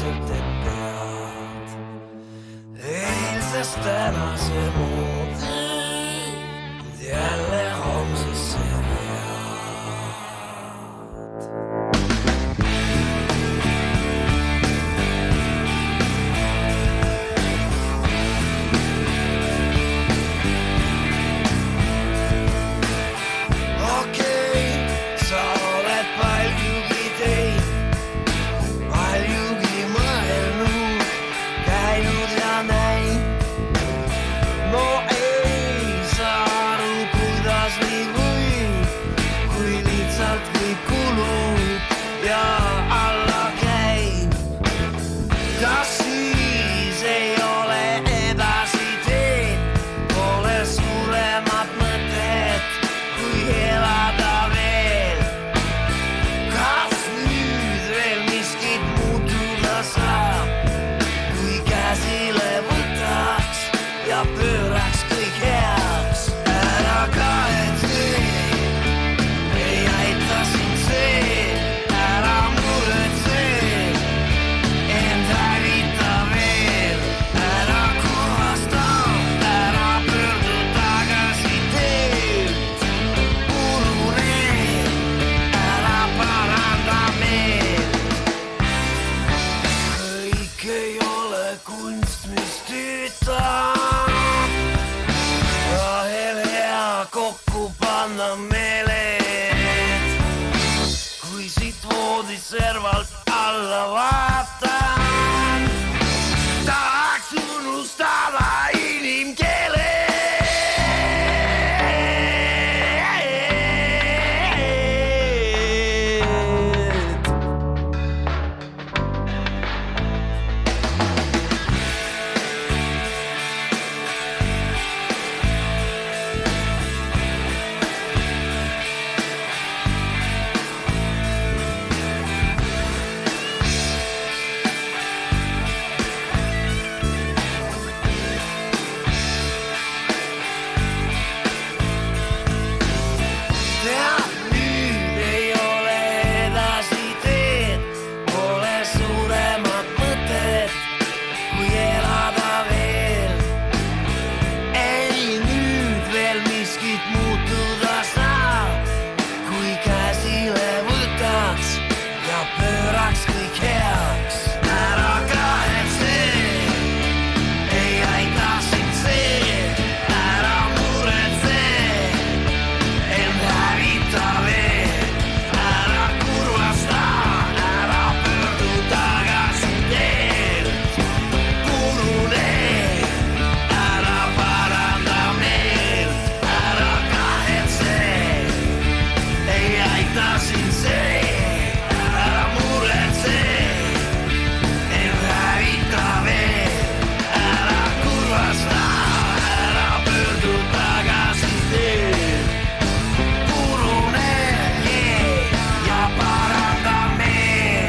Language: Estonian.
ilmselt et pead eilsest tänase moodi jälle homsesse vead. Okei, sa oled paljugi teinud, paljugi mõelnud, käinud ja näinud. No ei saa aru, kuidas nii võib, kui lihtsalt kõik kulub ja alla käib. Kas siis ei ole edasi teed, pole suuremat mõtet, kui elada veel? Kas nüüd veel miskit muutuda saab, kui käsile võtaks ja pööraks kõik heaks? Ära kahetse, ei aita sind see, ära muretse, end hävita veel. Ära kurvasta, ära pöördu tagasi teelt, unune, ära paranda meelt. Kõik ei ole kunst, mis tüütab, vahel hea kokku panna meeled. Kui siit voodit servalt alla vaatan, tahaks unustada inimkeele. Tead, nüüd ei ole edasi teed, pole suuremat mõtet, kui elada veel. Ei nüüd veel miskit muutuda saab, kui käsile võtaks ja pööraks kõik heaks.